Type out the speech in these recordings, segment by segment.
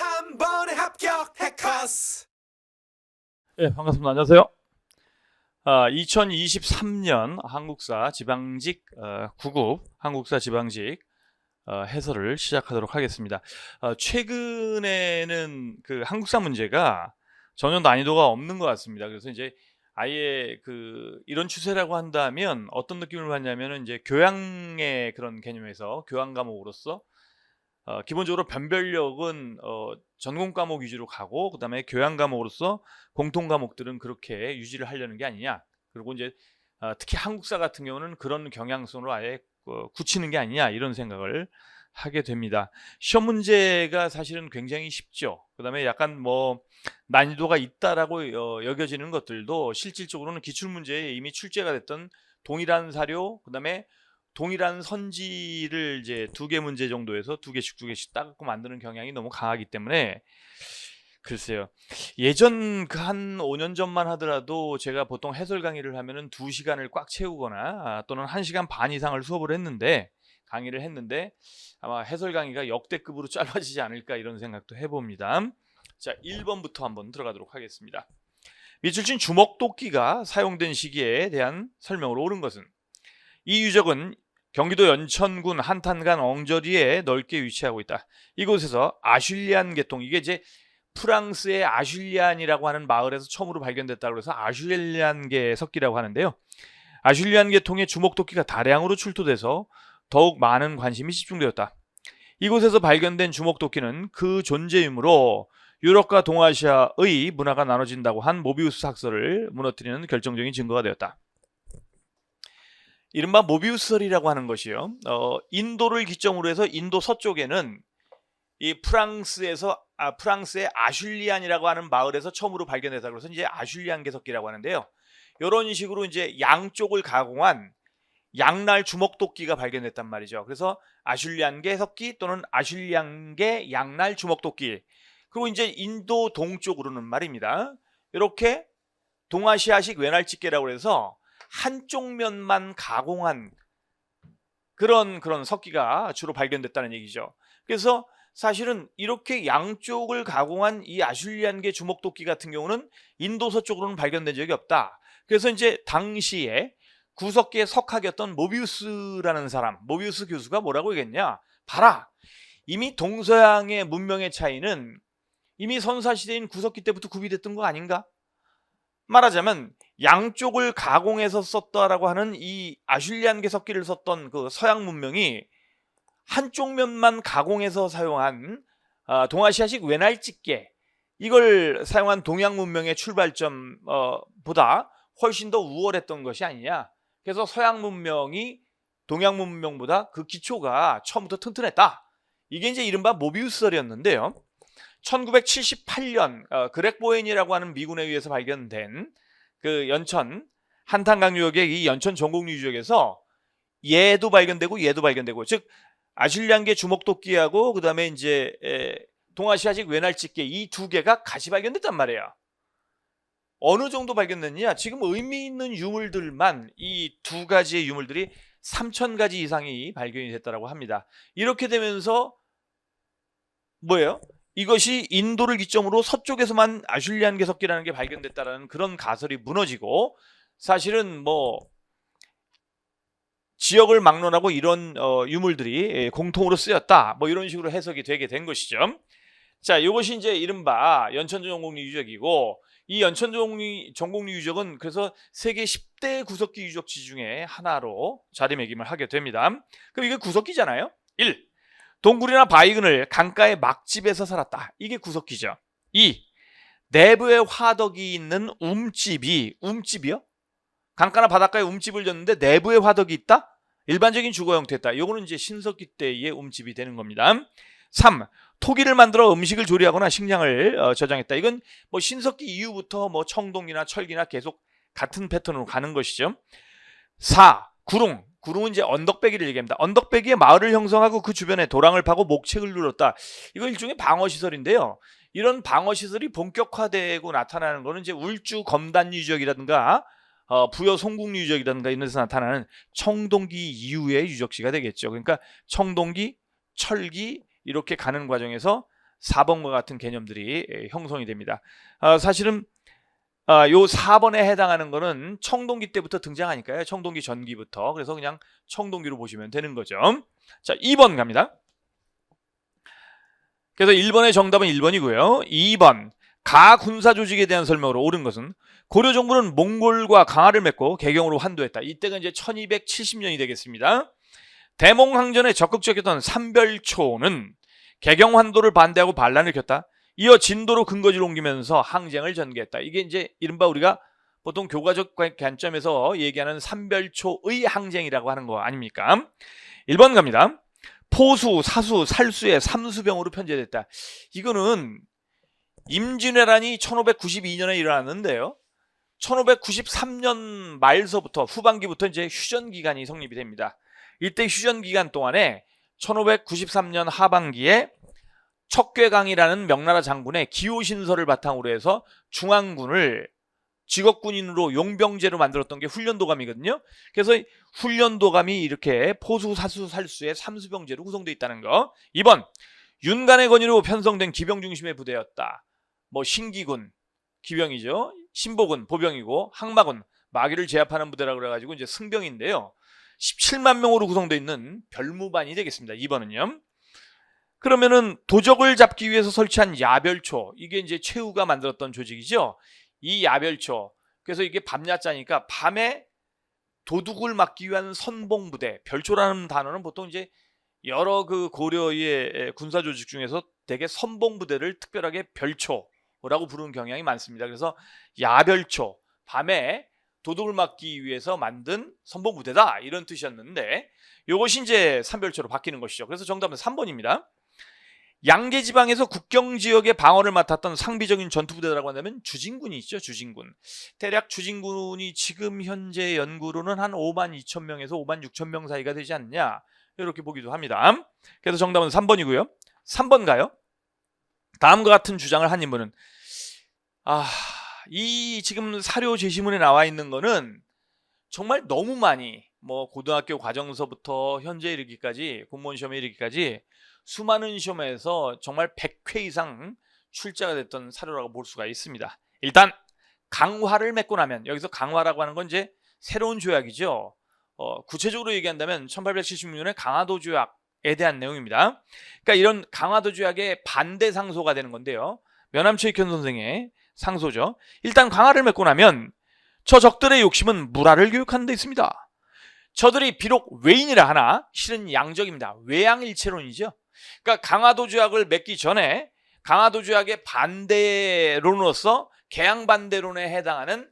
한 번에 합격 해커스. 예, 반갑습니다. 안녕하세요. 2023년 한국사 지방직 9급 한국사 지방직 해설을 시작하도록 하겠습니다. 최근에는 그 한국사 문제가 전혀 난이도가 없는 것 같습니다. 그래서 이제 아예 이런 추세라고 한다면 어떤 느낌을 받냐면은 이제 교양의 그런 개념에서 교양 과목으로서 기본적으로 변별력은 전공 과목 위주로 가고, 그다음에 교양 과목으로서 공통 과목들은 그렇게 유지를 하려는 게 아니냐. 그리고 이제 특히 한국사 같은 경우는 그런 경향성으로 아예 굳히는 게 아니냐, 이런 생각을 하게 됩니다. 시험 문제가 사실은 굉장히 쉽죠. 그다음에 약간 뭐 난이도가 있다라고 여겨지는 것들도 실질적으로는 기출 문제에 이미 출제가 됐던 동일한 사료, 그다음에 동일한 선지를 이제 2개 문제 정도에서 2개씩 따갖고 만드는 경향이 너무 강하기 때문에, 글쎄요. 예전 한 5년 전만 하더라도 제가 보통 해설 강의를 하면은 2시간을 꽉 채우거나 또는 1시간 반 이상을 강의를 했는데 아마 해설 강의가 역대급으로 짧아지지 않을까, 이런 생각도 해봅니다. 자, 1번부터 한번 들어가도록 하겠습니다. 밑줄친 주먹도끼가 사용된 시기에 대한 설명으로 옳은 것은, 이 유적은 경기도 연천군 한탄간 엉저리에 넓게 위치하고 있다. 이곳에서 아슐리안 계통, 이게 이제 프랑스의 아슐리안이라고 하는 마을에서 처음으로 발견됐다고 해서 아슐리안계 석기라고 하는데요. 아슐리안 계통의 주먹도끼가 다량으로 출토돼서 더욱 많은 관심이 집중되었다. 이곳에서 발견된 주먹도끼는 그 존재 유무로 유럽과 동아시아의 문화가 나눠진다고 한 모비우스 학설을 무너뜨리는 결정적인 증거가 되었다. 이른바 모비우스설이라고 하는 것이요, 인도를 기점으로 해서 인도 서쪽에는 이 프랑스의 아슐리안이라고 하는 마을에서 처음으로 발견됐다. 그래서 이제 아슐리안 개석기라고 하는데요. 이런 식으로 이제 양쪽을 가공한 양날 주먹도끼가 발견됐단 말이죠. 그래서 아슐리안 개석기 또는 아슐리안계 양날 주먹도끼. 그리고 이제 인도 동쪽으로는 말입니다, 이렇게 동아시아식 외날집게라고 해서 한쪽 면만 가공한 그런 석기가 주로 발견됐다는 얘기죠. 그래서 사실은 이렇게 양쪽을 가공한 이 아슐리안계 주먹도끼 같은 경우는 인도 서쪽으로는 발견된 적이 없다. 그래서 이제 당시에 구석기의 석학이었던 모비우스라는 사람, 모비우스 교수가 뭐라고 얘기했냐? 봐라, 이미 동서양의 문명의 차이는 이미 선사시대인 구석기 때부터 구비됐던 거 아닌가? 말하자면 양쪽을 가공해서 썼다라고 하는 이 아슐리안계 석기를 썼던 그 서양 문명이 한쪽 면만 가공해서 사용한 동아시아식 외날집게, 이걸 사용한 동양 문명의 출발점보다 훨씬 더 우월했던 것이 아니냐. 그래서 서양 문명이 동양 문명보다 그 기초가 처음부터 튼튼했다. 이게 이제 이른바 모비우스설이었는데요. 1978년 그렉 보웬이라고 하는 미군에 의해서 발견된 그 연천 한탄강 유역의 이 연천 전곡리 유적에서 얘도 발견되고 얘도 발견되고, 즉 아슐리안계 주먹도끼하고 그다음에 이제 동아시아식 외날집게, 이 2개가 같이 발견됐단 말이에요. 어느 정도 발견됐냐? 지금 의미 있는 유물들만, 이 2가지의 유물들이 3,000가지 이상이 발견이 됐다고 합니다. 이렇게 되면서 뭐예요? 이것이 인도를 기점으로 서쪽에서만 아슐리안 개석기라는 게 발견됐다라는 그런 가설이 무너지고, 사실은 뭐 지역을 막론하고 이런 유물들이 공통으로 쓰였다, 뭐 이런 식으로 해석이 되게 된 것이죠. 자, 이것이 이제 이른바 연천 전곡리 유적이고, 이 연천 전곡리 유적은 그래서 세계 10대 구석기 유적지 중에 하나로 자리매김을 하게 됩니다. 그럼 이게 구석기잖아요. 1. 동굴이나 바위근을 강가의 막집에서 살았다. 이게 구석기죠. 2. 내부에 화덕이 있는 움집이요? 강가나 바닷가에 움집을 졌는데 내부에 화덕이 있다? 일반적인 주거 형태였다. 이거는 이제 신석기 때의 움집이 되는 겁니다. 3. 토기를 만들어 음식을 조리하거나 식량을 저장했다. 이건 뭐 신석기 이후부터 뭐 청동기나 철기나 계속 같은 패턴으로 가는 것이죠. 4. 구릉은 이제 언덕배기를 얘기합니다. 언덕배기에 마을을 형성하고 그 주변에 도랑을 파고 목책을 누렸다. 이거 일종의 방어시설인데요. 이런 방어시설이 본격화되고 나타나는 거는 이제 울주 검단 유적이라든가 부여 송국 유적이라든가 이런 데서 나타나는 청동기 이후의 유적지가 되겠죠. 그러니까 청동기, 철기 이렇게 가는 과정에서 4번과 같은 개념들이 형성이 됩니다. 사실은 요 4번에 해당하는 거는 청동기 때부터 등장하니까요. 청동기 전기부터. 그래서 그냥 청동기로 보시면 되는 거죠. 자, 2번 갑니다. 그래서 1번의 정답은 1번이고요. 2번 가 군사 조직에 대한 설명으로 옳은 것은 고려 정부는 몽골과 강화를 맺고 개경으로 환도했다. 이때가 이제 1270년이 되겠습니다. 대몽항전에 적극적이었던 삼별초는 개경 환도를 반대하고 반란을 켰다. 이어 진도로 근거지를 옮기면서 항쟁을 전개했다. 이게 이제 이른바 우리가 보통 교과적 관점에서 얘기하는 삼별초의 항쟁이라고 하는 거 아닙니까? 1번 갑니다. 포수, 사수, 살수의 삼수병으로 편제됐다. 이거는 임진왜란이 1592년에 일어났는데요. 1593년 말서부터 후반기부터 이제 휴전 기간이 성립이 됩니다. 이때 휴전 기간 동안에 1593년 하반기에 척괴강이라는 명나라 장군의 기호신설을 바탕으로 해서 중앙군을 직업군인으로 용병제로 만들었던 게 훈련도감이거든요. 그래서 훈련도감이 이렇게 포수, 사수, 살수의 삼수병제로 구성되어 있다는 거. 2번 윤간의 건의로 편성된 기병 중심의 부대였다. 뭐 신기군 기병이죠. 신복은 보병이고 항마군 마귀를 제압하는 부대라고 그래가지고 이제 승병인데요. 17만 명으로 구성되어 있는 별무반이 되겠습니다. 2번은요. 그러면은 도적을 잡기 위해서 설치한 야별초, 이게 이제 최후가 만들었던 조직이죠. 이 야별초, 그래서 이게 밤야자니까 밤에 도둑을 막기 위한 선봉부대, 별초라는 단어는 보통 이제 여러 그 고려의 군사 조직 중에서 되게 선봉부대를 특별하게 별초라고 부르는 경향이 많습니다. 그래서 야별초, 밤에 도둑을 막기 위해서 만든 선봉부대다 이런 뜻이었는데 이것이 이제 삼별초로 바뀌는 것이죠. 그래서 정답은 3번입니다. 양계지방에서 국경지역의 방어를 맡았던 상비적인 전투부대라고 한다면 주진군이 있죠. 주진군. 대략 주진군이 지금 현재 연구로는 한 5만 2천 명에서 5만 6천 명 사이가 되지 않냐 이렇게 보기도 합니다. 그래서 정답은 3번이고요. 3번 가요. 다음과 같은 주장을 한 인물은 이 지금 사료 제시문에 나와 있는 거는 정말 너무 많이 뭐 고등학교 과정서부터 현재 이르기까지 공무원 시험에 이르기까지 수많은 시험에서 정말 100회 이상 출제가 됐던 사료라고 볼 수가 있습니다. 일단 강화를 맺고 나면, 여기서 강화라고 하는 건 이제 새로운 조약이죠. 구체적으로 얘기한다면 1876년에 강화도 조약에 대한 내용입니다. 그러니까 이런 강화도 조약의 반대 상소가 되는 건데요. 면함최익현 선생의 상소죠. 일단 강화를 맺고 나면 저 적들의 욕심은 무라를 교육하는 데 있습니다. 저들이 비록 외인이라 하나 실은 양적입니다. 외양일체론이죠. 그러니까 강화도 조약을 맺기 전에 강화도 조약의 반대론으로서 개양 반대론에 해당하는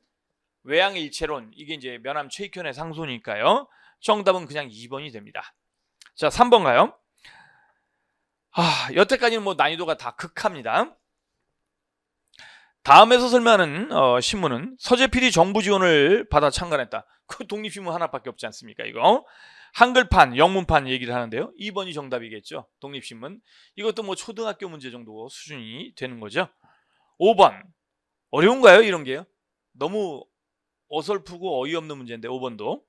외양일체론, 이게 이제 면함 최익현의 상소니까요. 정답은 그냥 2번이 됩니다. 자, 3번 가요. 여태까지는 뭐 난이도가 다 극합니다. 다음에서 설명하는 신문은 서재필이 정부 지원을 받아 창간했다. 그 독립신문 하나밖에 없지 않습니까? 이거 한글판, 영문판 얘기를 하는데요. 2번이 정답이겠죠. 독립신문. 이것도 뭐 초등학교 문제 정도 수준이 되는 거죠. 5번 어려운가요? 이런 게요. 너무 어설프고 어이없는 문제인데 5번도.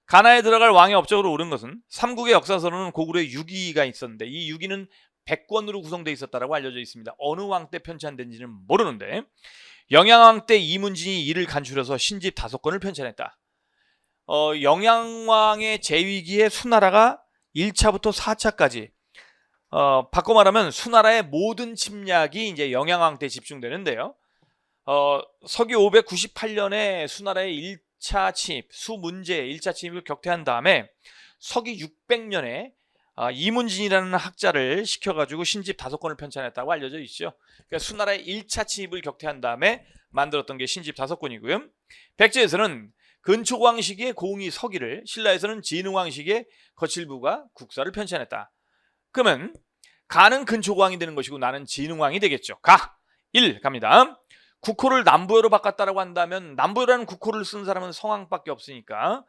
가나에 들어갈 왕의 업적으로 옳은 것은 삼국의 역사서로는 고구려에 6위가 있었는데 이 6위는 100권으로 구성되어 있었다라고 알려져 있습니다. 어느 왕 때 편찬된지는 모르는데 영양왕 때 이문진이 이를 간추려서 신집 5권을 편찬했다. 영양왕의 재위기에 수나라가 1차부터 4차까지 바꿔 말하면 수나라의 모든 침략이 이제 영양왕 때 집중되는데요. 서기 598년에 수나라의 1차 침입, 수문제 1차 침입을 격퇴한 다음에 서기 600년에 이문진이라는 학자를 시켜가지고 신집 5권을 편찬했다고 알려져 있죠. 그러니까 수나라의 1차 침입을 격퇴한 다음에 만들었던 게 신집 5권이고요. 백제에서는 근초광 시기에 고흥이 서기를, 신라에서는 진흥왕 시기에 거칠부가 국사를 편찬했다. 그러면 가는 근초광이 되는 것이고 나는 진흥왕이 되겠죠. 1 갑니다. 국호를 남부여로 바꿨다라고 한다면 남부여라는 국호를 쓴 사람은 성왕밖에 없으니까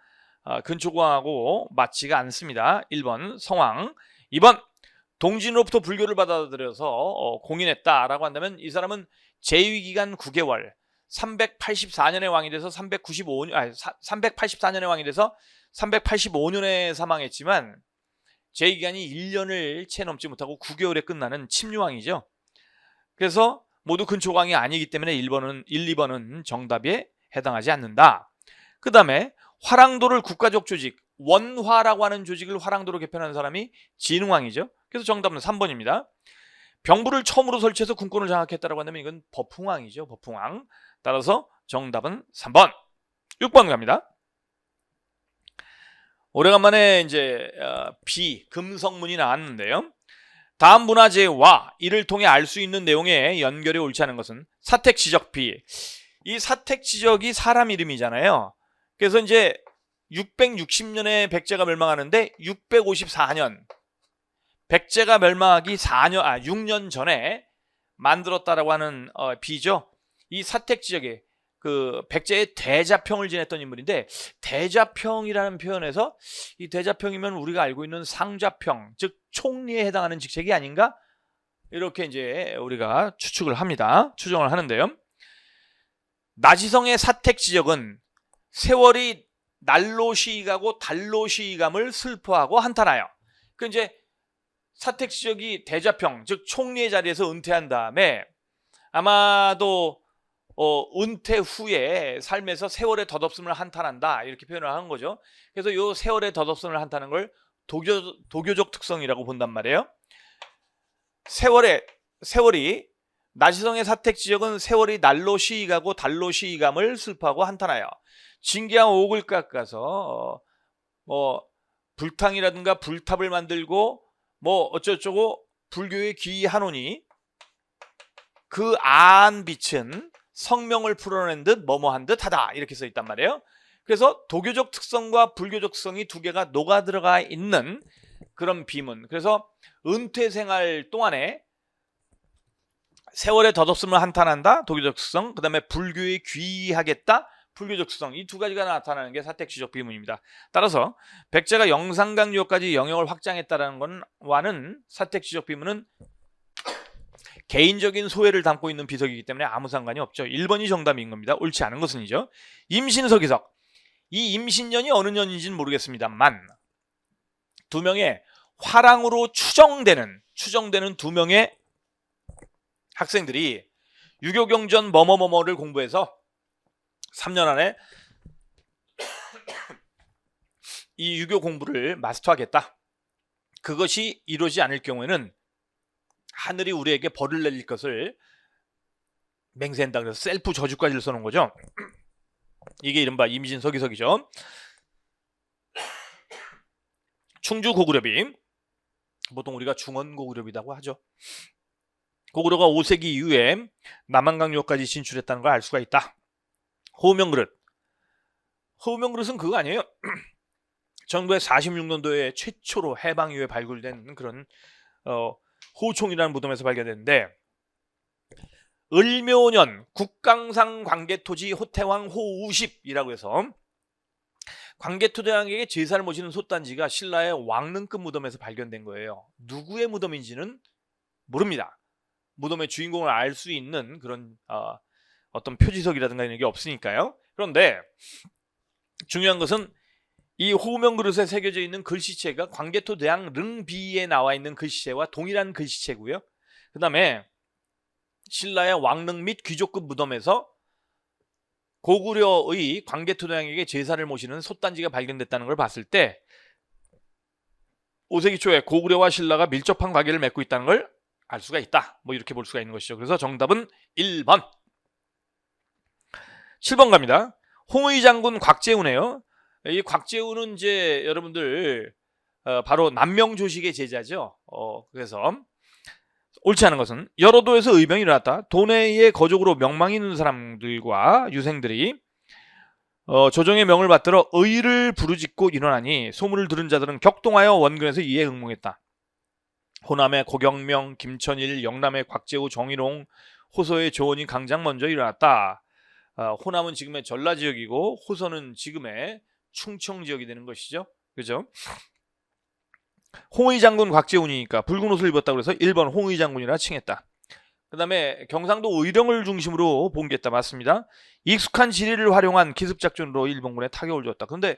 근초광하고 맞지가 않습니다. 1번 성왕. 2번 동진으로부터 불교를 받아들여서 공인했다라고 한다면 이 사람은 재위기간 9개월 384년에 왕이 돼서 384년에 왕이 돼서 385년에 사망했지만 재위기간이 1년을 채 넘지 못하고 9개월에 끝나는 침류왕이죠. 그래서 모두 근초강이 아니기 때문에 1번은 1, 2번은 정답에 해당하지 않는다. 그 다음에 화랑도를 국가적 조직, 원화라고 하는 조직을 화랑도로 개편한 사람이 진흥왕이죠. 그래서 정답은 3번입니다. 병부를 처음으로 설치해서 군권을 장악했다라고 한다면 이건 버풍왕이죠. 버풍왕. 따라서 정답은 3번. 6번 갑니다. 오래간만에 이제 비금성문이 나왔는데요. 다음 문화재와 이를 통해 알 수 있는 내용의 연결이 옳지 않은 것은 사택지적비. 이 사택지적이 사람 이름이잖아요. 그래서 이제 660년에 백제가 멸망하는데 654년 백제가 멸망하기 6년 전에 만들었다라고 하는 비죠. 이 사택지적에 그 백제의 대자평을 지냈던 인물인데, 대자평이라는 표현에서 이 대자평이면 우리가 알고 있는 상자평, 즉 총리에 해당하는 직책이 아닌가? 이렇게 이제 우리가 추측을 합니다. 추정을 하는데요. 나지성의 사택지적은 세월이 날로 시익하고 달로 시익함을 슬퍼하고 한탄하여. 그 이제 사택지적이 대자평, 즉 총리의 자리에서 은퇴한 다음에 아마도 은퇴 후에 삶에서 세월의 덧없음을 한탄한다, 이렇게 표현을 하는 거죠. 그래서 이 세월의 덧없음을 한탄하는 걸 도교적 특성이라고 본단 말이에요. 세월이 나시성의 사택지적은 세월이 날로 시익하고 달로 시익함을 슬퍼하고 한탄하여 진기한 옥을 깎아서 불탕이라든가 불탑을 만들고 어쩌고저쩌고 불교에 귀의하노니 그 안 빛은 성명을 풀어낸 듯 뭐뭐한 듯 하다, 이렇게 써 있단 말이에요. 그래서 도교적 특성과 불교적 특성이 두 개가 녹아 들어가 있는 그런 비문. 그래서 은퇴 생활 동안에 세월의 덧없음을 한탄한다, 도교적 특성, 그 다음에 불교에 귀의하겠다, 불교적 특성, 이 두 가지가 나타나는 게 사택지적 비문입니다. 따라서 백제가 영산강유역까지 영역을 확장했다는 것과는 사택지적 비문은 개인적인 소회를 담고 있는 비석이기 때문에 아무 상관이 없죠. 1번이 정답인 겁니다. 옳지 않은 것은이죠. 임신서기석. 이 임신년이 어느 년인지는 모르겠습니다만 두 명의 화랑으로 추정되는 두 명의 학생들이 유교경전 뭐뭐뭐뭐를 공부해서 3년 안에 이 유교 공부를 마스터하겠다. 그것이 이루어지지 않을 경우에는 하늘이 우리에게 벌을 내릴 것을 맹세한다. 그래서 셀프 저주까지를 써놓은 거죠. 이게 이른바 임신서기석이죠. 충주 고구려비, 보통 우리가 중원고구려비라고 하죠. 고구려가 5세기 이후에 남한강유역까지 진출했다는 걸 알 수가 있다. 호명그릇. 호명그릇은 그거 아니에요. 1946년도에 최초로 해방 이후에 발굴된 그런 호총이라는 무덤에서 발견됐는데, 을묘년 국강상 광개토지 호태왕 호우십이라고 해서 광개토대왕에게 제사를 모시는 솥단지가 신라의 왕릉급 무덤에서 발견된 거예요. 누구의 무덤인지는 모릅니다. 무덤의 주인공을 알 수 있는 그런 어떤 표지석이라든가 이런 게 없으니까요. 그런데 중요한 것은 이 호명그릇에 새겨져 있는 글씨체가 광개토대왕 릉비에 나와 있는 글씨체와 동일한 글씨체고요. 그 다음에 신라의 왕릉 및 귀족급 무덤에서 고구려의 광개토대왕에게 제사를 모시는 솥단지가 발견됐다는 걸 봤을 때 5세기 초에 고구려와 신라가 밀접한 관계를 맺고 있다는 걸 알 수가 있다. 이렇게 볼 수가 있는 것이죠. 그래서 정답은 1번. 7번 갑니다. 홍의 장군 곽재우네요. 이 곽재우는 이제 여러분들 바로 남명조식의 제자죠. 그래서 옳지 않은 것은 여러 도에서 의병이 일어났다. 도내의 거족으로 명망이 있는 사람들과 유생들이 조정의 명을 받들어 의를 부르짖고 일어나니 소문을 들은 자들은 격동하여 원근에서 이에 응몽했다. 호남의 고경명, 김천일, 영남의 곽재우, 정일홍, 호서의 조원이 강장 먼저 일어났다. 호남은 지금의 전라지역이고 호서는 지금의 충청지역이 되는 것이죠. 그죠? 홍의 장군 곽재훈이니까 붉은 옷을 입었다고 해서 1번 홍의 장군이라 칭했다. 그 다음에 경상도 의령을 중심으로 봉기했다. 맞습니다. 익숙한 지리를 활용한 기습작전으로 일본군에 타격을 줬다. 그런데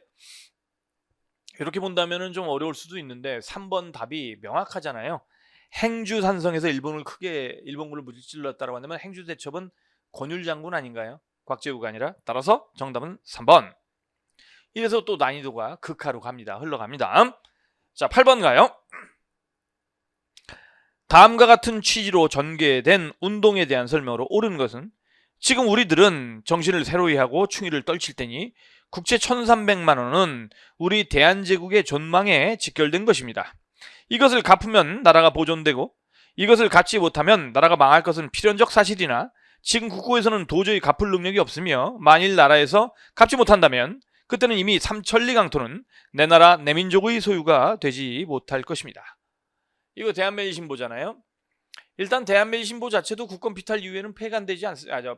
이렇게 본다면 좀 어려울 수도 있는데 3번 답이 명확하잖아요. 행주산성에서 일본군을 무찔렀다고 한다면 행주대첩은 권율 장군 아닌가요? 곽재우가 아니라. 따라서 정답은 3번. 이래서 또 난이도가 극하로 흘러갑니다. 자, 8번 가요. 다음과 같은 취지로 전개된 운동에 대한 설명으로 옳은 것은 지금 우리들은 정신을 새로이 하고 충의를 떨칠 때니 국채 1300만 원은 우리 대한제국의 존망에 직결된 것입니다. 이것을 갚으면 나라가 보존되고 이것을 갚지 못하면 나라가 망할 것은 필연적 사실이나 지금 국고에서는 도저히 갚을 능력이 없으며 만일 나라에서 갚지 못한다면 그때는 이미 삼천리강토는 내 나라 내 민족의 소유가 되지 못할 것입니다. 이거 대한매일신보잖아요. 일단 대한매일신보 자체도 국권 피탈 이후에는 폐간되지 않습니다.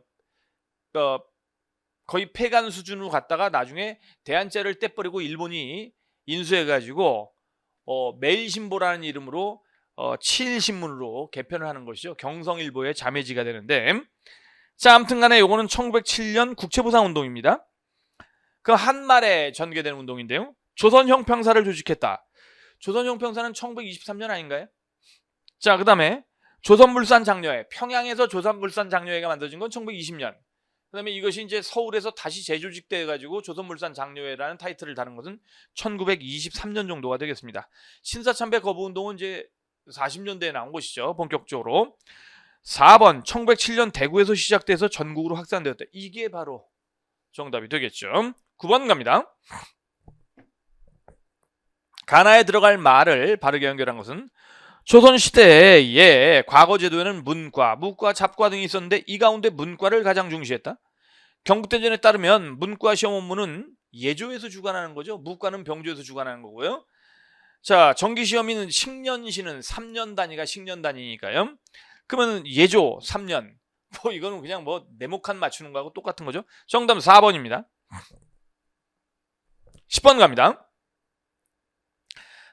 거의 폐간 수준으로 갔다가 나중에 대한제를 떼버리고 일본이 인수해가지고 매일신보라는 이름으로 친일신문으로 개편을 하는 것이죠. 경성일보의 자매지가 되는데, 자, 아무튼간에 요거는 1907년 국채보상운동입니다. 그 한말에 전개된 운동인데요. 조선형평사를 조직했다. 조선형평사는 1923년 아닌가요? 자, 그 다음에 조선물산장려회, 평양에서 조선물산장려회가 만들어진 건 1920년. 그 다음에 이것이 이제 서울에서 다시 재조직돼 가지고 조선물산장려회라는 타이틀을 다른 것은 1923년 정도가 되겠습니다. 신사참배 거부운동은 이제 40년대에 나온 것이죠. 본격적으로. 4번 1907년 대구에서 시작돼서 전국으로 확산되었다. 이게 바로 정답이 되겠죠. 9번 갑니다. 가나에 들어갈 말을 바르게 연결한 것은 조선시대의 과거 제도에는 문과, 무과, 잡과 등이 있었는데 이 가운데 문과를 가장 중시했다. 경북대전에 따르면 문과 시험 원문은 예조에서 주관하는 거죠. 무과는 병조에서 주관하는 거고요. 자, 정기시험인 식년시는 3년 단위가 식년 단위니까요. 그러면 예조 3년. 이거는 그냥 네모칸 맞추는 거하고 똑같은 거죠. 정답은 4번입니다. 10번 갑니다.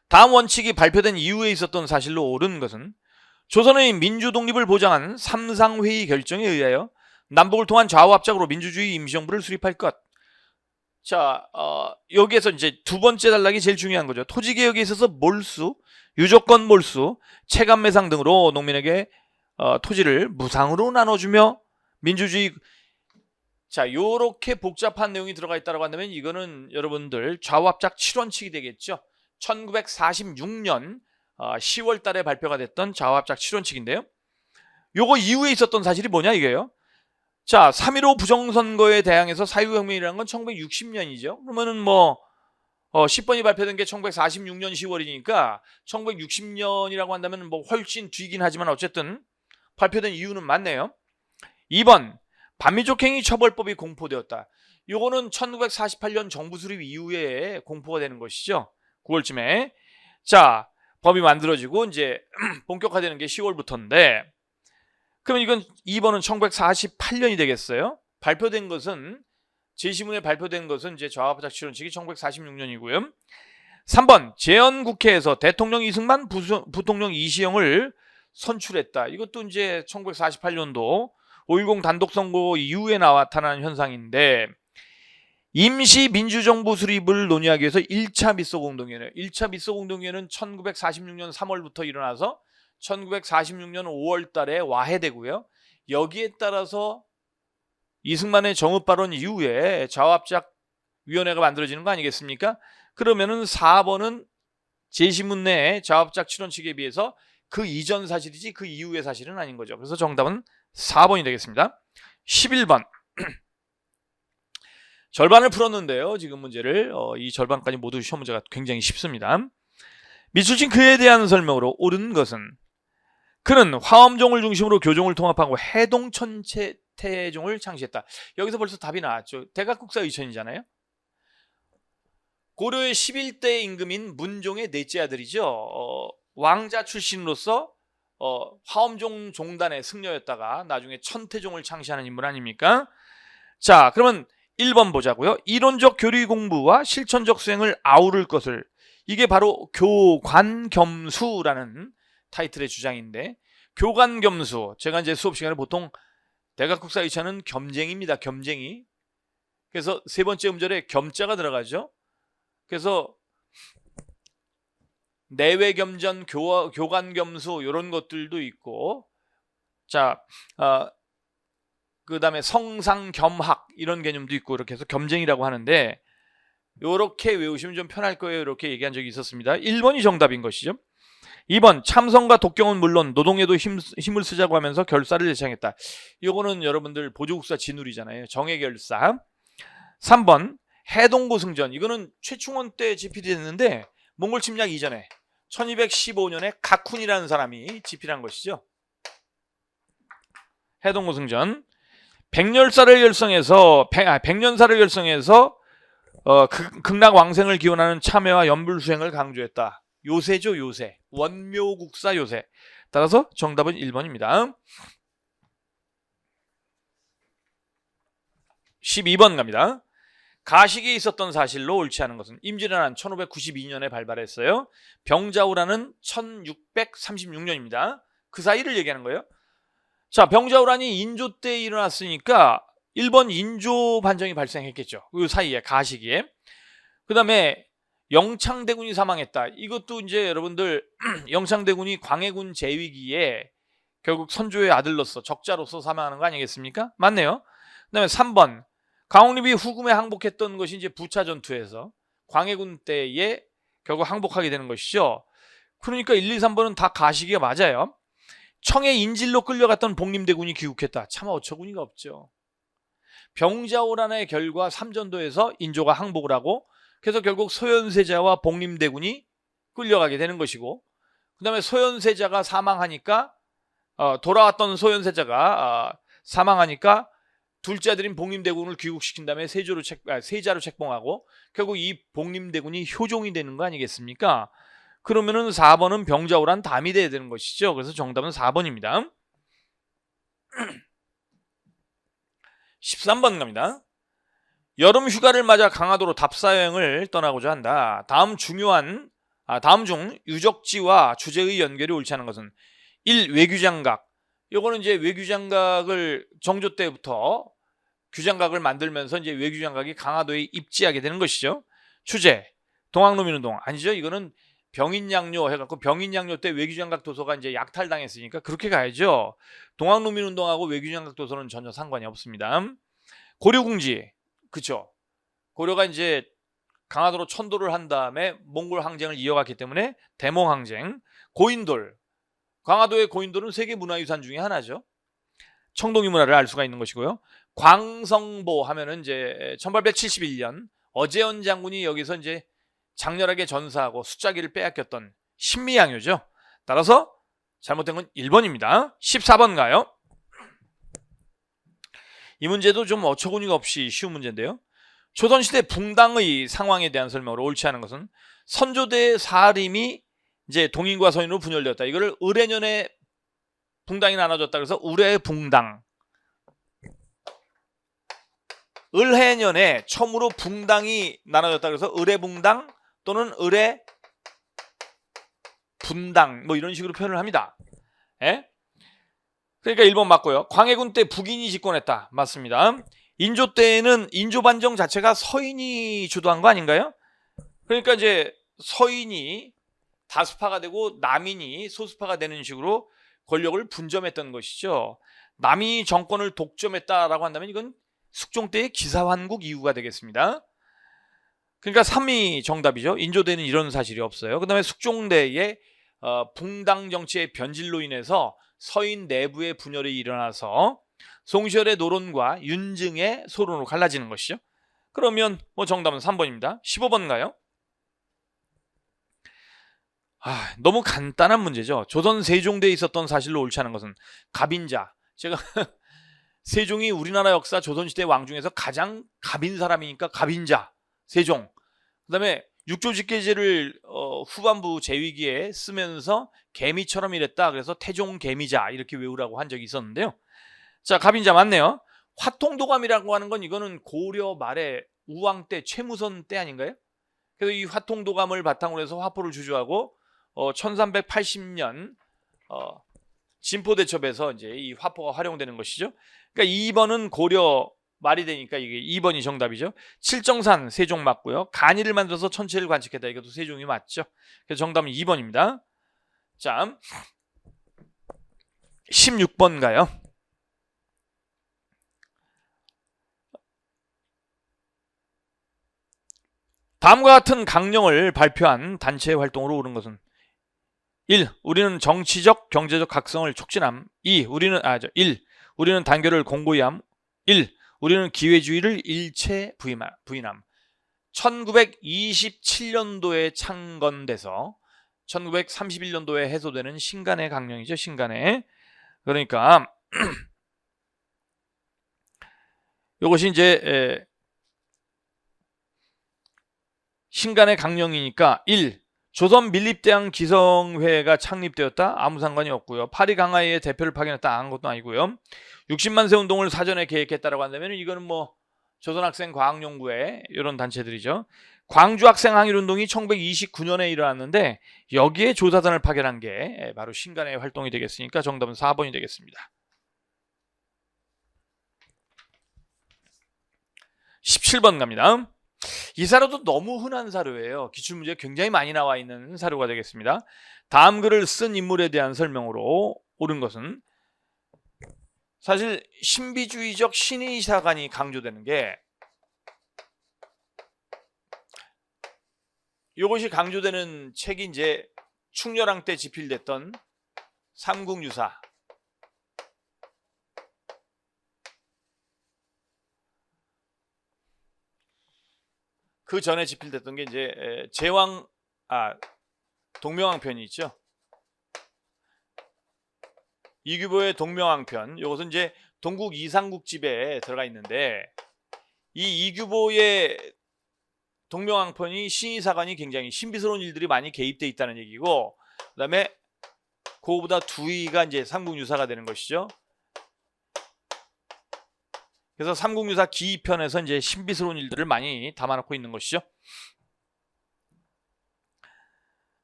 다음 원칙이 발표된 이후에 있었던 사실로 옳은 것은 조선의 민주 독립을 보장한 삼상회의 결정에 의하여 남북을 통한 좌우합작으로 민주주의 임시정부를 수립할 것. 자, 여기에서 이제 두 번째 단락이 제일 중요한 거죠. 토지개혁에 있어서 몰수, 유조건 몰수, 체감매상 등으로 농민에게 토지를 무상으로 나눠주며 민주주의. 자, 요렇게 복잡한 내용이 들어가 있다고 한다면 이거는 여러분들 좌우합작 7원칙이 되겠죠. 1946년 10월 달에 발표가 됐던 좌우합작 7원칙인데요. 요거 이후에 있었던 사실이 뭐냐 이게요. 자, 3.15 부정선거에 대항해서 사유혁명이라는 건 1960년이죠. 그러면은 10번이 발표된 게 1946년 10월이니까 1960년이라고 한다면 훨씬 뒤긴 하지만 어쨌든 발표된 이유는 맞네요. 2번 반민족행위 처벌법이 공포되었다. 요거는 1948년 정부 수립 이후에 공포가 되는 것이죠. 9월쯤에. 자, 법이 만들어지고 이제 본격화되는 게 10월부터인데 그러면 이건 2번은 1948년이 되겠어요. 발표된 것은 제시문에 발표된 것은 이제 좌우합작 7원칙이 1946년이고요. 3번 재헌국회에서 대통령 이승만, 부통령 이시영을 선출했다. 이것도 이제 1948년도 5.10 단독선거 이후에 나타난 현상인데 임시 민주정부 수립을 논의하기 위해서 1차 미소공동회의예요. 1차 미소공동회의는 1946년 3월부터 일어나서 1946년 5월 달에 와해되고요. 여기에 따라서 이승만의 정읍발언 이후에 좌우합작 위원회가 만들어지는 거 아니겠습니까? 그러면은 4번은 제시문 내에 좌우합작 7원칙에 비해서 그 이전 사실이지 그 이후의 사실은 아닌 거죠. 그래서 정답은 4번이 되겠습니다. 11번 절반을 풀었는데요. 지금 문제를 이 절반까지 모두 시험 문제가 굉장히 쉽습니다. 미술진 그에 대한 설명으로 옳은 것은 그는 화엄종을 중심으로 교종을 통합하고 해동천체태종을 창시했다. 여기서 벌써 답이 나왔죠. 대각국사 의천이잖아요. 고려의 11대 임금인 문종의 넷째 아들이죠. 왕자 출신으로서 화엄종 종단의 승려였다가 나중에 천태종을 창시하는 인물 아닙니까? 자, 그러면 1번 보자고요. 이론적 교리 공부와 실천적 수행을 아우를 것을, 이게 바로 교관겸수라는 타이틀의 주장인데, 교관겸수, 제가 이제 수업 시간에 보통 대각국사 2차는 겸쟁입니다. 겸쟁이. 그래서 세 번째 음절에 겸자가 들어가죠. 그래서 내외겸전, 교관겸수 이런 것들도 있고, 자, 그 다음에 성상겸학 이런 개념도 있고 이렇게 해서 겸쟁이라고 하는데 이렇게 외우시면 좀 편할 거예요. 이렇게 얘기한 적이 있었습니다. 1번이 정답인 것이죠. 2번 참선과 독경은 물론 노동에도 힘을 쓰자고 하면서 결사를 제창했다. 이거는 여러분들 보조국사 진울이잖아요. 정예결사. 3번 해동고승전. 이거는 최충원 때 집필됐는데 몽골 침략 이전에 1215년에 각훈이라는 사람이 집필한 것이죠. 해동고승전. 백년사를 결성해서 극락왕생을 기원하는 참회와 연불수행을 강조했다. 요새죠, 요새. 원묘국사 요새. 따라서 정답은 1번입니다. 12번 갑니다. 가식이 있었던 사실로 옳지 않은 것은 임진왜란 1592년에 발발했어요. 병자호란은 1636년입니다. 그 사이를 얘기하는 거예요. 자, 병자호란이 인조 때 일어났으니까 1번 인조 반정이 발생했겠죠. 그 사이에 가시기에. 그 다음에 영창대군이 사망했다. 이것도 이제 여러분들 영창대군이 광해군 제위기에 결국 선조의 아들로서 적자로서 사망하는 거 아니겠습니까? 맞네요. 그 다음에 3번 강홍립이 후금에 항복했던 것이 이제 부차전투에서 광해군 때에 결국 항복하게 되는 것이죠. 그러니까 1, 2, 3번은 다 가시기가 맞아요. 청해 인질로 끌려갔던 복림대군이 귀국했다. 참 어처구니가 없죠. 병자호란의 결과 삼전도에서 인조가 항복을 하고 그래서 결국 소현세자와 복림대군이 끌려가게 되는 것이고 그 다음에 소현세자가 사망하니까 돌아왔던 소현세자가 사망하니까 둘째 아들인 복림대군을 귀국시킨 다음에 세자로 책봉하고 결국 이 복림대군이 효종이 되는 거 아니겠습니까? 그러면은 4번은 병자호란 담이 돼야 되는 것이죠. 그래서 정답은 4번입니다. 13번 갑니다. 여름 휴가를 맞아 강화도로 답사여행을 떠나고자 한다. 다음 중 유적지와 주제의 연결이 옳지 않은 것은 1. 외규장각. 요거는 이제 외규장각을 정조 때부터 규장각을 만들면서 이제 외규장각이 강화도에 입지하게 되는 것이죠. 주제 동학노민운동 아니죠. 이거는 병인양요 해갖고 병인양요 때 외규장각 도서가 이제 약탈당했으니까 그렇게 가야죠. 동학노민운동하고 외규장각 도서는 전혀 상관이 없습니다. 고려궁지 그쵸. 고려가 이제 강화도로 천도를 한 다음에 몽골 항쟁을 이어갔기 때문에 대몽항쟁. 고인돌 강화도의 고인돌은 세계 문화유산 중에 하나죠. 청동이 문화를 알 수가 있는 것이고요. 광성보 하면은 이제 1871년 어제원 장군이 여기서 이제 장렬하게 전사하고 숫자기를 빼앗겼던 신미양요죠. 따라서 잘못된 건 1번입니다. 14번 가요. 이 문제도 좀 어처구니가 없이 쉬운 문제인데요. 조선시대 붕당의 상황에 대한 설명으로 옳지 않은 것은 선조대 사림이 이제 동인과 서인으로 분열되었다. 이거를 을해년에 붕당이 나눠졌다. 그래서 을해붕당. 을해년에 처음으로 붕당이 나눠졌다. 그래서 을해붕당 또는 을해분당 뭐 이런 식으로 표현을 합니다. 예? 그러니까 1번 맞고요. 광해군 때 북인이 집권했다. 맞습니다. 인조 때에는 인조 반정 자체가 서인이 주도한 거 아닌가요? 그러니까 이제 서인이 다수파가 되고 남인이 소수파가 되는 식으로 권력을 분점했던 것이죠. 남이 정권을 독점했다라고 한다면 이건 숙종 때의 기사환국 이후가 되겠습니다. 그러니까 3이 정답이죠. 인조대는 이런 사실이 없어요. 그 다음에 숙종대의 붕당 정치의 변질로 인해서 서인 내부의 분열이 일어나서 송시열의 노론과 윤증의 소론으로 갈라지는 것이죠. 그러면 뭐 정답은 3번입니다. 15번 가요. 너무 간단한 문제죠. 조선 세종대에 있었던 사실로 옳지 않은 것은 갑인자. 제가 세종이 우리나라 역사 조선시대 왕 중에서 가장 갑인 사람이니까 갑인자 세종. 그 다음에 육조직계제를 후반부 제위기에 쓰면서 개미처럼 일했다. 그래서 태종개미자 이렇게 외우라고 한 적이 있었는데요. 자, 갑인자 맞네요. 화통도감이라고 하는 건 이거는 고려 말에 우왕 때 최무선 때 아닌가요? 그래서 이 화통도감을 바탕으로 해서 화포를 주조하고 1380년 진포대첩에서 이제 이 화포가 활용되는 것이죠. 그러니까 2번은 고려 말이 되니까 이게 2번이 정답이죠. 칠정산 세종 맞고요. 간이를 만들어서 천체를 관측했다. 이것도 세종이 맞죠. 그래서 정답은 2번입니다. 자, 16번 가요. 다음과 같은 강령을 발표한 단체의 활동으로 옳은 것은 1. 우리는 정치적, 경제적 각성을 촉진함. 1. 우리는 단결을 공고히 함. 1. 우리는 기회주의를 일체 부인함. 1927년도에 창건돼서 1931년도에 해소되는 신간의 강령이죠. 신간의. 그러니까 이것이 이제 신간의 강령이니까 1. 조선 밀립대항 기성회가 창립되었다. 아무 상관이 없고요. 파리 강화의 대표를 파견했다. 한 것도 아니고요. 60만 세 운동을 사전에 계획했다라고 한다면 이거는 뭐 조선학생 과학연구회 이런 단체들이죠. 광주 학생 항일 운동이 1929년에 일어났는데 여기에 조사단을 파견한 게 바로 신간의 활동이 되겠으니까 정답은 4번이 되겠습니다. 17번 갑니다. 이 사료도 너무 흔한 사료예요. 기출문제에 굉장히 많이 나와 있는 사료가 되겠습니다. 다음 글을 쓴 인물에 대한 설명으로 옳은 것은 사실 신비주의적 신의사관이 강조되는 게 이것이 강조되는 책이 이제 충렬왕 때 집필됐던 삼국유사. 그 전에 집필됐던 게 이제 동명왕편이 있죠. 이규보의 동명왕편. 이것은 이제 동국 이상국집에 들어가 있는데 이 이규보의 동명왕편이 신의사관이 굉장히 신비스러운 일들이 많이 개입돼 있다는 얘기고, 그다음에 그거보다 두위가 이제 삼국유사가 되는 것이죠. 그래서 삼국유사 기편에서 이제 신비스러운 일들을 많이 담아놓고 있는 것이죠.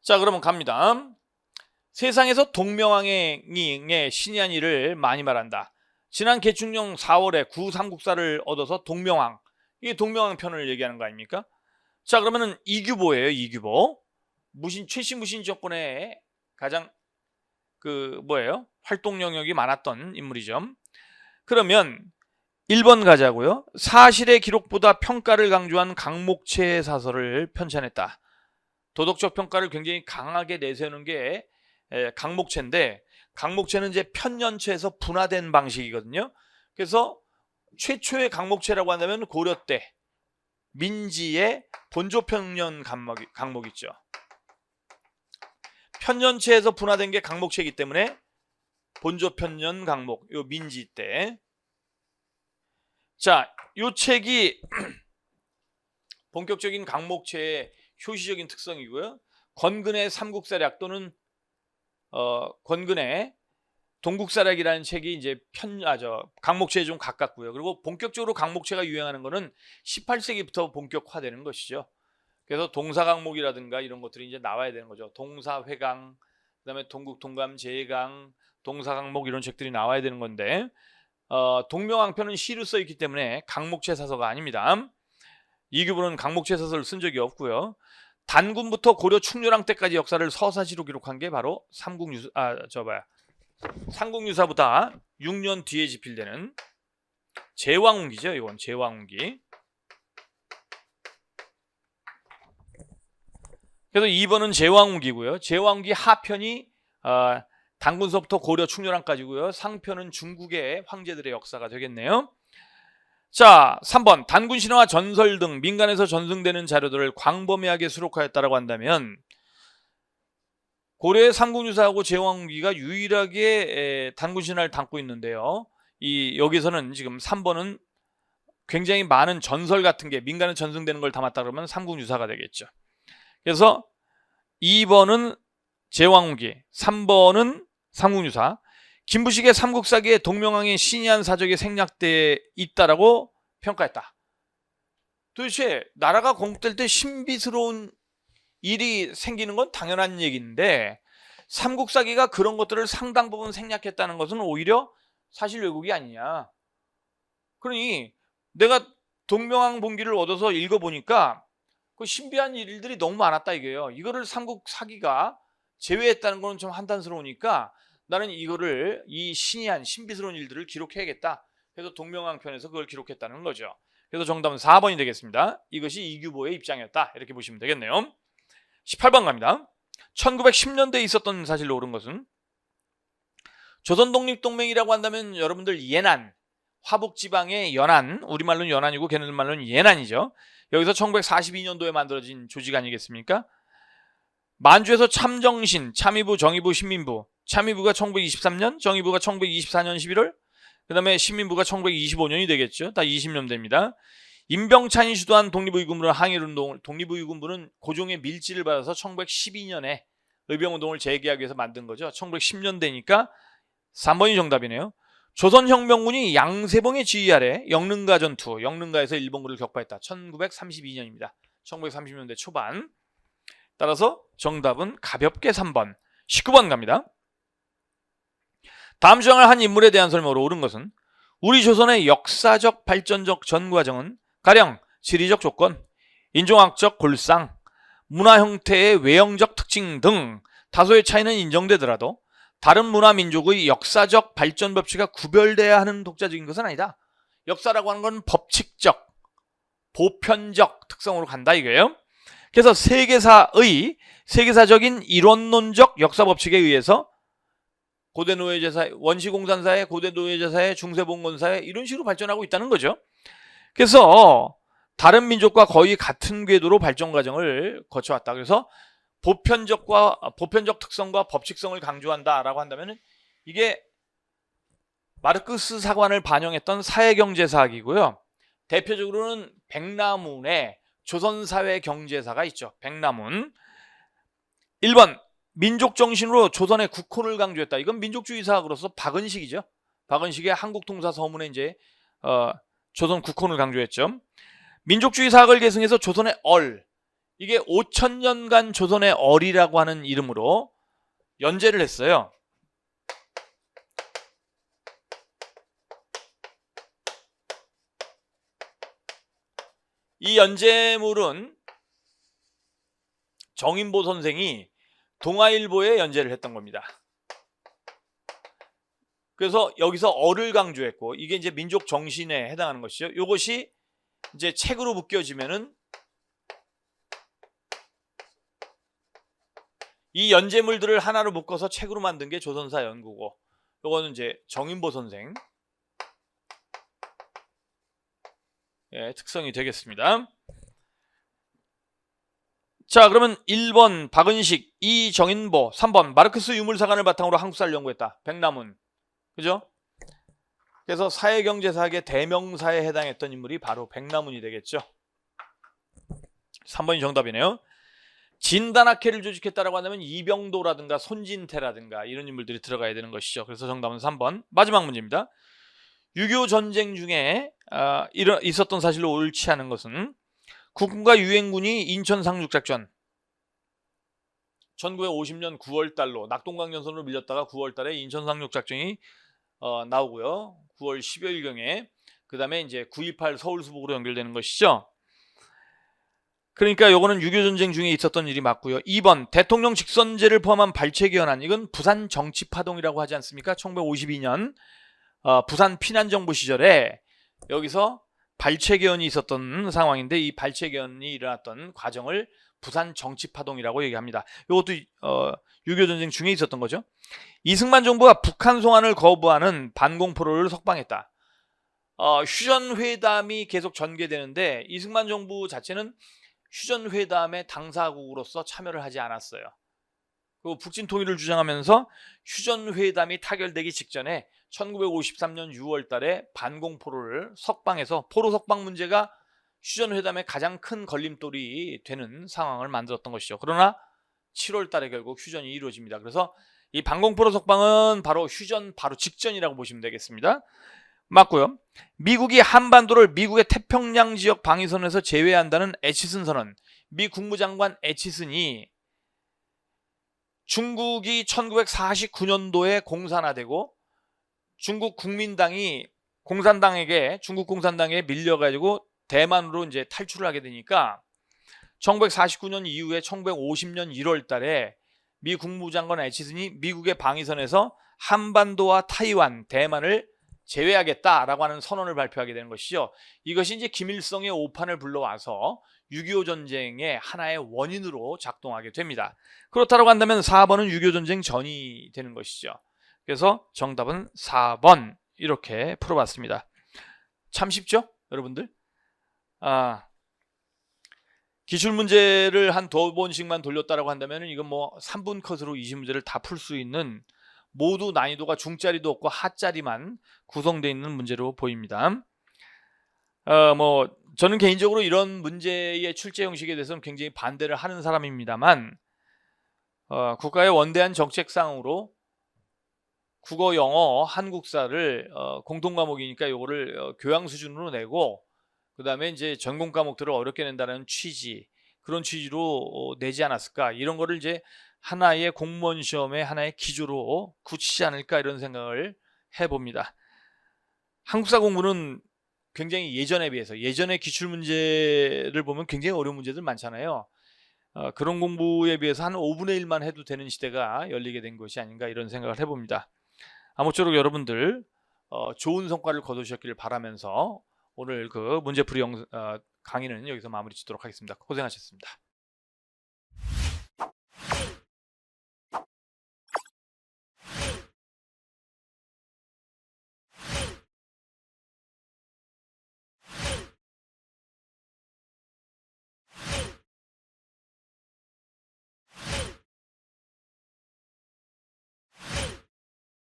자, 그러면 갑니다. 세상에서 동명왕의 신이한 일을 많이 말한다. 지난 개축령 4월에 구삼국사를 얻어서 동명왕, 이게 동명왕편을 얘기하는 거 아닙니까? 자, 그러면은 이규보예요. 이규보. 최신무신 정권의 가장 활동 영역이 많았던 인물이죠. 그러면 1번 가자고요. 사실의 기록보다 평가를 강조한 강목체의 사설을 편찬했다. 도덕적 평가를 굉장히 강하게 내세우는 게 강목체인데, 강목체는 이제 편연체에서 분화된 방식이거든요. 그래서 최초의 강목체라고 한다면 고려 때 민지의 본조편년 강목 있죠. 편연체에서 분화된 게 강목체이기 때문에 본조편년 강목, 요 민지 때. 자, 요 책이 본격적인 강목체의 효시적인 특성이고요. 권근의 삼국사략 또는 권근의 동국사략이라는 책이 이제 강목체에 좀 가깝고요. 그리고 본격적으로 강목체가 유행하는 거는 18세기부터 본격화되는 것이죠. 그래서 동사강목이라든가 이런 것들이 이제 나와야 되는 거죠. 동사회강, 그다음에 동국동감 제강, 동사강목 이런 책들이 나와야 되는 건데, 동명왕편은 시로 써 있기 때문에 강목체 사서가 아닙니다. 이규보는 강목체 사서를 쓴 적이 없고요. 단군부터 고려 충렬왕 때까지 역사를 서사시로 기록한 게 바로 삼국유사보다 6년 뒤에 집필되는 제왕운기죠. 이건 제왕운기. 그래서 2번은 제왕운기고요. 제왕운기 하편이 단군서부터 고려 충렬왕까지고요. 상편은 중국의 황제들의 역사가 되겠네요. 자, 3번 단군 신화와 전설 등 민간에서 전승되는 자료들을 광범위하게 수록하였다라고 한다면 고려의 삼국유사하고 제왕운기가 유일하게 단군 신화를 담고 있는데요. 여기서는 지금 3번은 굉장히 많은 전설 같은 게 민간에 전승되는 걸 담았다 그러면 삼국유사가 되겠죠. 그래서 2번은 제왕운기, 3번은 삼국유사. 김부식의 삼국사기에 동명왕의 신이한 사적이 생략돼 있다라고 평가했다. 도대체 나라가 건국될 때 신비스러운 일이 생기는 건 당연한 얘기인데 삼국사기가 그런 것들을 상당 부분 생략했다는 것은 오히려 사실 왜곡이 아니냐. 그러니 내가 동명항봉기를 얻어서 읽어보니까 그 신비한 일들이 너무 많았다 이게요. 이거를 삼국 사기가 제외했다는 거는 좀 한탄스러우니까 나는 이거를 이 신이한 신비스러운 일들을 기록해야겠다. 그래서 동명항 편에서 그걸 기록했다는 거죠. 그래서 정답은 4번이 되겠습니다. 이것이 이규보의 입장이었다. 이렇게 보시면 되겠네요. 18번 갑니다. 1910년대에 있었던 사실로 옳은 것은 조선독립동맹이라고 한다면 여러분들 예난, 화북지방의 연안, 우리말로는 연안이고 걔네들 말로는 예난이죠. 여기서 1942년도에 만들어진 조직 아니겠습니까? 만주에서 참정신, 참의부, 정의부, 신민부. 참의부가 1923년, 정의부가 1924년 11월, 그 다음에 신민부가 1925년이 되겠죠. 다 20년 됩니다. 임병찬이 주도한 독립의군부는 항일운동, 독립의군부는 고종의 밀지를 받아서 1912년에 의병운동을 재개하기 위해서 만든 거죠. 1910년대니까 3번이 정답이네요. 조선혁명군이 양세봉의 지휘 아래 영릉가 전투, 영릉가에서 일본군을 격파했다. 1932년입니다. 1930년대 초반. 따라서 정답은 가볍게 3번. 19번 갑니다. 다음 주장을 한 인물에 대한 설명으로 옳은 것은 우리 조선의 역사적 발전적 전 과정은 가령 지리적 조건, 인종학적 골상, 문화 형태의 외형적 특징 등 다소의 차이는 인정되더라도 다른 문화 민족의 역사적 발전 법칙과 구별돼야 하는 독자적인 것은 아니다. 역사라고 하는 건 법칙적, 보편적 특성으로 간다 이거예요. 그래서 세계사적인 이론론적 역사 법칙에 의해서 고대 노예제사회, 원시공산사회, 고대 노예제사회, 중세봉건사회 이런 식으로 발전하고 있다는 거죠. 그래서 다른 민족과 거의 같은 궤도로 발전 과정을 거쳐왔다. 그래서 보편적 특성과 법칙성을 강조한다라고 한다면 이게 마르크스 사관을 반영했던 사회경제사학이고요. 대표적으로는 백남훈의 조선사회 경제사가 있죠. 백남훈. 1번 민족정신으로 조선의 국혼을 강조했다. 이건 민족주의사학으로서 박은식이죠. 박은식의 한국통사서문에 이제 조선 국혼을 강조했죠. 민족주의사학을 계승해서 조선의 얼, 이게 5,000년간 조선의 얼이라고 하는 이름으로 연재를 했어요. 이 연재물은 정인보 선생이 동아일보에 연재를 했던 겁니다. 그래서 여기서 얼을 강조했고 이게 이제 민족 정신에 해당하는 것이죠. 이것이 이제 책으로 묶여지면은 이 연재물들을 하나로 묶어서 책으로 만든 게 조선사 연구고, 요거는 이제 정인보 선생 특성이 되겠습니다. 자, 그러면 1번 박은식, 2 정인보, 3번 마르크스 유물사관을 바탕으로 한국사를 연구했다. 백남훈. 그죠? 그래서 사회경제사학의 대명사에 해당했던 인물이 바로 백남훈이 되겠죠. 3번이 정답이네요. 진단학회를 조직했다라고 한다면 이병도라든가 손진태라든가 이런 인물들이 들어가야 되는 것이죠. 그래서 정답은 3번. 마지막 문제입니다. 6.25 전쟁 중에 있었던 사실로 옳지 않은 것은 국군과 유엔군이 인천 상륙작전 1950년 9월달로 낙동강전선으로 밀렸다가 9월달에 인천 상륙작전이 나오고요. 9월 10여일경에 그 다음에 이제 9.18 서울수복으로 연결되는 것이죠. 그러니까 요거는 6.25 전쟁 중에 있었던 일이 맞고요. 2번 대통령 직선제를 포함한 발췌개헌안, 이건 부산 정치파동이라고 하지 않습니까? 1952년 부산 피난정부 시절에 여기서 발췌개헌이 있었던 상황인데 이 발췌개헌이 일어났던 과정을 부산 정치파동이라고 얘기합니다. 이것도 6.25 전쟁 중에 있었던 거죠. 이승만 정부가 북한 송환을 거부하는 반공포로를 석방했다. 휴전회담이 계속 전개되는데 이승만 정부 자체는 휴전회담의 당사국으로서 참여를 하지 않았어요. 그리고 북진 통일을 주장하면서 휴전회담이 타결되기 직전에 1953년 6월 달에 반공포로를 석방해서 포로 석방 문제가 휴전회담의 가장 큰 걸림돌이 되는 상황을 만들었던 것이죠. 그러나 7월 달에 결국 휴전이 이루어집니다. 그래서 이 반공포로 석방은 바로 휴전 바로 직전이라고 보시면 되겠습니다. 맞고요. 미국이 한반도를 미국의 태평양 지역 방위선에서 제외한다는 애치슨 선언. 미 국무장관 애치슨이 중국이 1949년도에 공산화되고 중국 국민당이 공산당에게 중국 공산당에 밀려가지고 대만으로 이제 탈출을 하게 되니까 1949년 이후에 1950년 1월 달에 미 국무장관 애치슨이 미국의 방위선에서 한반도와 타이완, 대만을 제외하겠다라고 하는 선언을 발표하게 되는 것이죠. 이것이 이제 김일성의 오판을 불러와서 6.25 전쟁의 하나의 원인으로 작동하게 됩니다. 그렇다고 한다면 4번은 6.25 전쟁 전이 되는 것이죠. 그래서 정답은 4번 이렇게 풀어봤습니다. 참 쉽죠, 여러분들? 기출문제를 한 2번씩만 돌렸다라고 한다면 이건 뭐 3분 컷으로 20문제를 다 풀 수 있는, 모두 난이도가 중짜리도 없고 하짜리만 구성되어 있는 문제로 보입니다. 뭐 저는 개인적으로 이런 문제의 출제 형식에 대해서는 굉장히 반대를 하는 사람입니다만, 국가의 원대한 정책상으로 국어, 영어, 한국사를 공통 과목이니까 요거를 교양 수준으로 내고, 그 다음에 이제 전공 과목들을 어렵게 낸다는 취지, 그런 취지로 내지 않았을까, 이런 거를 이제 하나의 공무원 시험의 하나의 기조로 굳히지 않을까, 이런 생각을 해봅니다. 한국사 공부는 굉장히 예전에 비해서, 예전에 기출문제를 보면 굉장히 어려운 문제들 많잖아요. 그런 공부에 비해서 한 5분의 1만 해도 되는 시대가 열리게 된 것이 아닌가, 이런 생각을 해봅니다. 아무쪼록 여러분들 좋은 성과를 거두셨기를 바라면서 오늘 그 문제풀이 강의는 여기서 마무리 짓도록 하겠습니다. 고생하셨습니다.